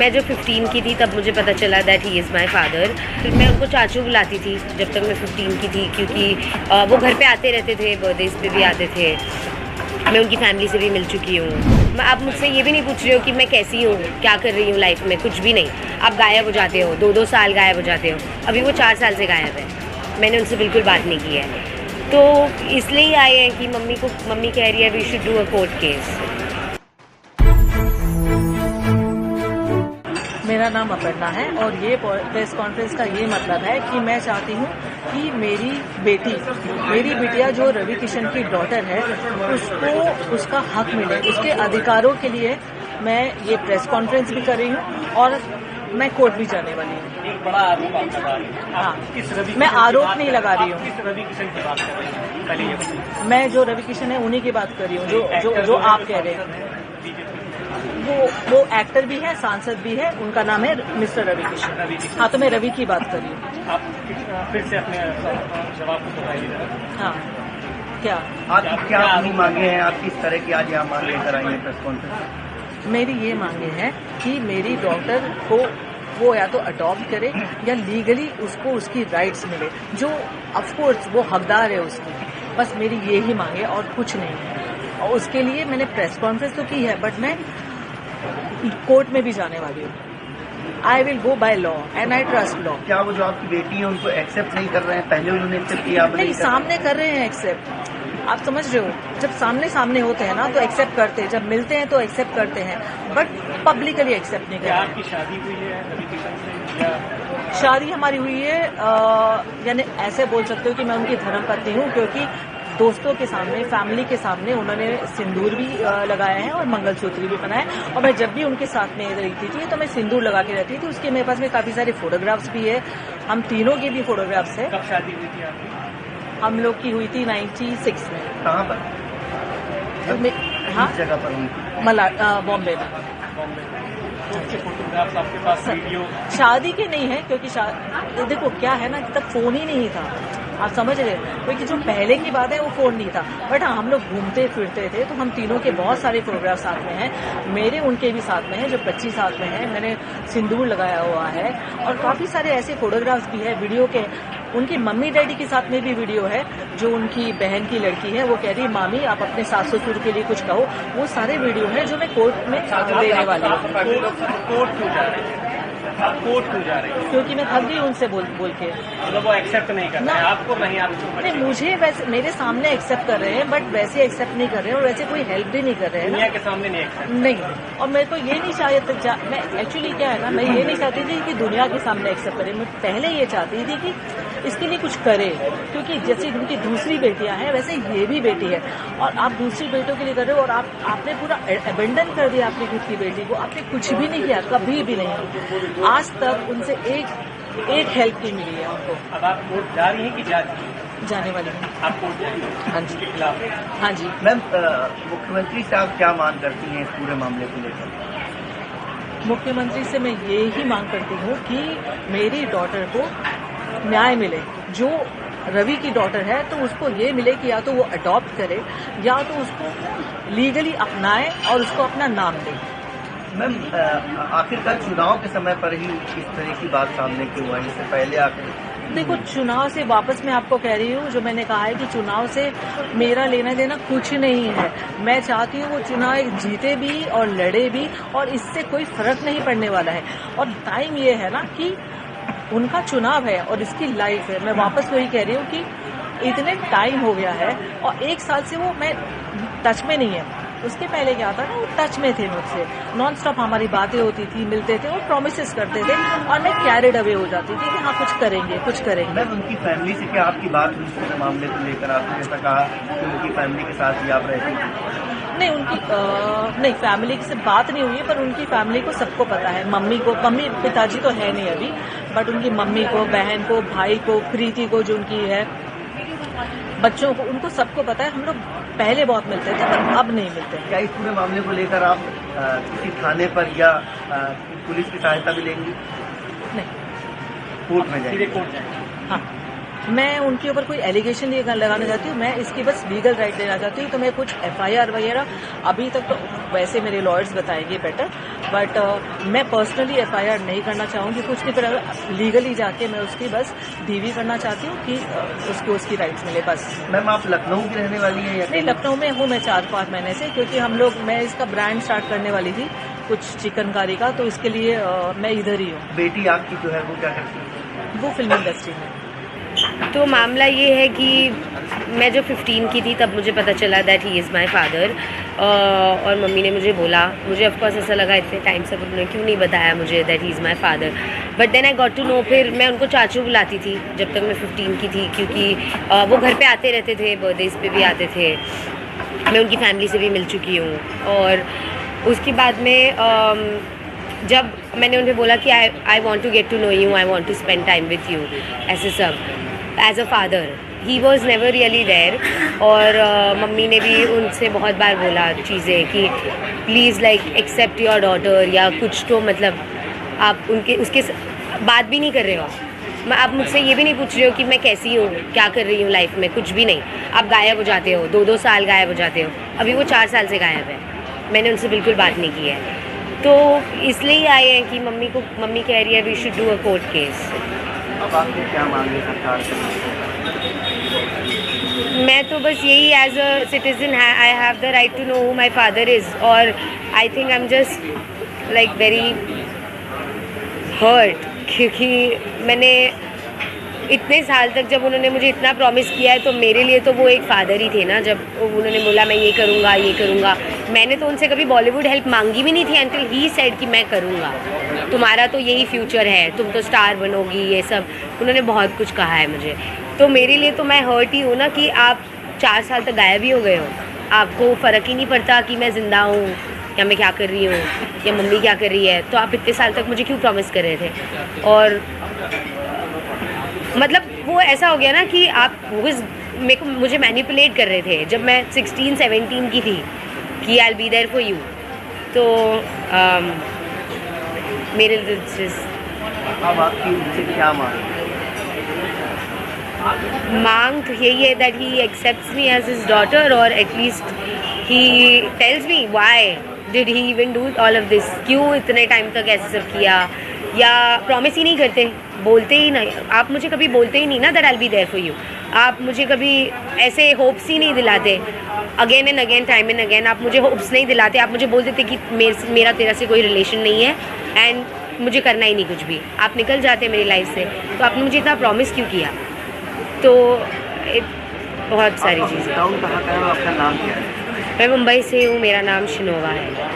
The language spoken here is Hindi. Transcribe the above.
मैं जब 15 की थी तब मुझे पता चला that he is my father. फिर मैं उनको चाचू बुलाती थी जब तक मैं 15 की थी, क्योंकि वो घर पे आते रहते थे, बर्थडेज पे भी आते थे। मैं उनकी फैमिली से भी मिल चुकी हूँ। आप मुझसे ये भी नहीं पूछ रहे हो कि मैं कैसी हूँ, क्या कर रही हूँ लाइफ में, कुछ भी नहीं। आप गायब हो जाते हो, 2-2 साल गायब हो जाते हो। अभी वो 4 साल से गायब है, मैंने उनसे बिल्कुल बात नहीं की है। तो इसलिए ही आए हैं कि मम्मी कह रही है we should do a court case. मेरा नाम अपर्णा है और ये प्रेस कॉन्फ्रेंस का ये मतलब है कि मैं चाहती हूँ कि मेरी बिटिया जो रवि किशन की डॉटर है उसको उसका हक मिले, उसके अधिकारों के लिए मैं ये प्रेस कॉन्फ्रेंस भी कर रही हूँ और मैं कोर्ट भी जाने वाली हूँ। एक बड़ा आरोप आप लगा रही हैं। हाँ, मैं आरोप नहीं लगा रही हूँ। किस रवि किशन की बात कर रही हैं? पहले ये बताइए। मैं जो रवि किशन है उन्हीं की बात कर रही हूँ जो आप कह रहे हैं। वो एक्टर भी है, सांसद भी है, उनका नाम है मिस्टर रवि किशन। हाँ, तो मैं रवि की बात कर रही हूँ। आप फिर से अपने जवाब को बताइए। हाँ, क्या आप क्या अपनी मांगे हैं? आप किस तरह की आज यहाँ मांग लेकर आई हैं प्रेस कॉन्फ्रेंस? मेरी ये मांगे हैं कि मेरी डॉटर को वो या तो अडॉप्ट करे या लीगली उसको उसकी राइट्स मिले, जो ऑफकोर्स वो हकदार है उसकी। बस मेरी ये ही मांगे और कुछ नहीं है। और उसके लिए मैंने प्रेस कॉन्फ्रेंस तो की है, बट मैं कोर्ट में भी जाने वाली हूँ। I will go by law and I trust law. क्या वो जो आपकी बेटी है उनको एक्सेप्ट नहीं कर रहे हैं? पहले उन्होंने एक्सेप्ट किया, नहीं, सामने कर रहे हैं एक्सेप्ट। आप समझ रहे हो, जब सामने होते हैं ना तो एक्सेप्ट करते हैं, जब मिलते हैं तो एक्सेप्ट करते हैं, बट पब्लिकली एक्सेप्ट नहीं करते। आपकी शादी हुई है रवि किशन से या? शादी हमारी हुई है, यानी ऐसे बोल सकते हो कि मैं उनकी धर्मपत्नी हूँ, क्योंकि दोस्तों के सामने, फैमिली के सामने उन्होंने सिंदूर भी लगाया है और मंगलसूत्र भी पहना है। और मैं जब भी उनके साथ में रहती थी तो मैं सिंदूर लगा के रहती थी। उसके मेरे पास में काफी सारे फोटोग्राफ्स भी है, हम तीनों के भी फोटोग्राफ्स है। कब शादी हुई थी आपकी? हम लोग की हुई थी 96 में। कहाँ पर? हाँ, किस जगह पर हुई थी? बॉम्बे में। फोटोग्राफ्स आपके पास, वीडियो? शादी के नहीं है, क्योंकि देखो क्या है ना, तब फोन ही नहीं था। आप समझ रहे, क्योंकि जो पहले की बात है वो फोन नहीं था। बट हाँ, हम लोग घूमते फिरते थे, तो हम तीनों के बहुत सारे फोटोग्राफ साथ में हैं। मेरे उनके भी साथ में है, जो बच्ची साथ में है, मैंने सिंदूर लगाया हुआ है। और काफी सारे ऐसे फोटोग्राफ्स भी है वीडियो के। उनकी मम्मी डैडी के साथ में भी वीडियो है, जो उनकी बहन की लड़की है, वो कह रही मामी आप अपने सास ससुर के लिए कुछ कहो। वो सारे वीडियो है जो मैं कोर्ट में देने वाली हूँ। कोर्ट क्यों जा रही है? आप कोर्ट क्यों जा रही है? क्योंकि मैं थक गई उनसे बोल के। मतलब वो एक्सेप्ट नहीं कर रहे हैं आपको? नहीं, आपको नहीं, मुझे वैसे मेरे सामने एक्सेप्ट कर रहे हैं, बट वैसे एक्सेप्ट नहीं कर रहे हैं और वैसे कोई हेल्प भी नहीं कर रहे हैं। दुनिया के सामने नहीं एक्सेप्ट? नहीं, और मेरे को ये नहीं चाहिए, मैं एक्चुअली क्या है ना, मैं ये नहीं चाहती थी कि दुनिया के सामने एक्सेप्ट करे। मैं पहले ये चाहती थी कि इसके लिए कुछ करे, क्योंकि जैसे उनकी दूसरी बेटियां हैं वैसे ये भी बेटी है, और आप दूसरी बेटियों के लिए कर रहे हो और आपने पूरा अबेंडन कर दिया अपनी खुद की बेटी को। आपने कुछ भी नहीं किया, कभी भी नहीं। आज तक उनसे एक हेल्प नहीं मिली है उनको। अब आप कोर्ट जा रही हैं कि जा रही हैं? जाने वाली हूँ। आप कोर्ट जा रही हैं? हाँ जी। के खिलाफ? हाँ जी। मैम, मुख्यमंत्री साहब क्या मांग करती हैं इस पूरे मामले को लेकर? मुख्यमंत्री से मैं ये ही मांग करती हूँ कि मेरी डॉटर को न्याय मिले। जो रवि की डॉटर है तो उसको ये मिले कि या तो वो अडॉप्ट करे या तो उसको लीगली अपनाए और उसको अपना नाम दे। मैम, आखिरकार चुनाव के समय पर ही इस तरह की बात सामने क्यों आई? इससे पहले आखिर देखो, चुनाव से वापस मैं आपको कह रही हूँ, जो मैंने कहा है कि चुनाव से मेरा लेना देना कुछ नहीं है। मैं चाहती हूँ वो चुनाव जीते भी और लड़े भी, और इससे कोई फर्क नहीं पड़ने वाला है। और टाइम ये है ना कि उनका चुनाव है और इसकी लाइफ है। मैं वापस वही कह रही हूँ कि इतने टाइम हो गया है और 1 साल से वो मैं टच में नहीं है। उसके पहले क्या था ना, वो टच में थे मुझसे, नॉन स्टॉप हमारी बातें होती थी, मिलते थे और प्रोमिसेस करते थे, और मैं कैरिड अवे हो जाती थी कि हाँ कुछ करेंगे। मैम, उनकी फैमिली से क्या आपकी बात हुई इस मामले को लेकर? आपने जैसा कहा कि उनकी फैमिली के साथ ही आप रहती थी। नहीं, नहीं, फैमिली से बात नहीं हुई है, पर उनकी फैमिली को सबको पता है। मम्मी पिताजी तो है नहीं अभी, बट उनकी मम्मी को, बहन को, भाई को, प्रीति को जो उनकी है, बच्चों को, उनको सबको पता है। हम लोग पहले बहुत मिलते थे पर अब नहीं मिलते हैं। क्या इस पूरे मामले को लेकर आप किसी थाने पर या पुलिस की सहायता भी लेंगी? नहीं, कोर्ट में जाएंगे? कोर्ट जाएंगे? हाँ, मैं उनके ऊपर कोई एलिगेशन नहीं लगाना चाहती हूँ। मैं इसकी बस लीगल राइट लेना चाहती हूँ। तो मैं कुछ FIR वगैरह अभी तक तो वैसे मेरे लॉयर्स बताएंगे बेटर, बट मैं पर्सनली FIR नहीं करना चाहूँगी, कुछ नहीं, पर लीगली जाके मैं उसकी बस DV करना चाहती हूँ कि उसको उसकी राइट्स मिले बस। मैम आप लखनऊ की रहने वाली हैं या नहीं, लखनऊ में हूँ मैं 4-5 महीने से, क्योंकि मैं इसका ब्रांड स्टार्ट करने वाली थी कुछ चिकनकारी का, तो इसके लिए मैं इधर ही हूँ। बेटी आपकी जो है वो क्या करती है? वो फिल्म इंडस्ट्री में। तो मामला ये है कि मैं जब 15 की थी तब मुझे पता चला that he is my father, और मम्मी ने मुझे बोला, मुझे ऑफकोर्स ऐसा लगा इतने टाइम से उन्होंने क्यों नहीं बताया मुझे that he is my father, but then I got to know. फिर मैं उनको चाचू बुलाती थी जब तक मैं 15 की थी, क्योंकि वो घर पे आते रहते थे, बर्थडेज पे भी आते थे, मैं उनकी फैमिली से भी मिल चुकी हूँ। और उसके बाद में जब मैंने उन्हें बोला कि I want to get to know you, I want to spend time with you, ऐसे सब as a father, he was never really there. और मम्मी ने भी उनसे बहुत बार बोला चीज़ें कि please like accept your daughter, या कुछ तो मतलब आप उसके बात भी नहीं कर रहे हो, आप मुझसे ये भी नहीं पूछ रहे हो कि मैं कैसी हूँ, क्या कर रही हूँ लाइफ में, कुछ भी नहीं। आप गायब हो जाते हो, 2-2 साल गायब हो जाते हो। अभी वो 4 साल से गायब है, मैंने उनसे बिल्कुल बात नहीं की है। तो इसलिए आए हैं कि मम्मी कह रही है we should do a court case. अब आपने क्या मांगे सरकार से? मैं तो बस यही, as a citizen I have the right to know who my father is, और I think I am just like very hurt, क्योंकि मैंने इतने साल तक, जब उन्होंने मुझे इतना प्रॉमिस किया है, तो मेरे लिए तो वो एक फ़ादर ही थे ना। जब उन्होंने बोला मैं ये करूँगा, मैंने तो उनसे कभी बॉलीवुड हेल्प मांगी भी नहीं थी, अंटिल ही सेड कि मैं करूँगा, तुम्हारा तो यही फ्यूचर है, तुम तो स्टार बनोगी, ये सब उन्होंने बहुत कुछ कहा है मुझे। तो मेरे लिए तो मैं हर्ट ही हूँ ना कि आप 4 साल तक गायब ही हो गए हो, आपको फ़र्क ही नहीं पड़ता कि मैं ज़िंदा हूँ या मैं क्या कर रही हूँ या मम्मी क्या कर रही है। तो आप इतने साल तक मुझे क्यों प्रॉमिस कर रहे थे? और मतलब वो ऐसा हो गया ना कि आप मुझे मैनिपुलेट कर रहे थे जब मैं 16-17 की थी कि I will be there for you. तो मेरे अब आपकी उनसे क्या मांग तो यही है that he accepts me as his daughter, और at least he tells me why did he even do all of this, क्यों इतने टाइम तक ऐसे सब किया, या प्रॉमिस ही नहीं करते, बोलते ही नहीं। आप मुझे कभी बोलते ही नहीं ना that I will be there for you, आप मुझे कभी ऐसे होप्स ही नहीं दिलाते, again and again, time and again आप मुझे होप्स नहीं दिलाते। आप मुझे बोल देते कि मेरा तेरा से कोई रिलेशन नहीं है एंड मुझे करना ही नहीं कुछ भी, आप निकल जाते मेरी लाइफ से। तो आपने मुझे इतना प्रॉमिस क्यों किया? तो बहुत सारी चीज़ें। कहाँ का है, आपका नाम क्या है? मैं मुंबई से हूँ, मेरा नाम शिनोवा है।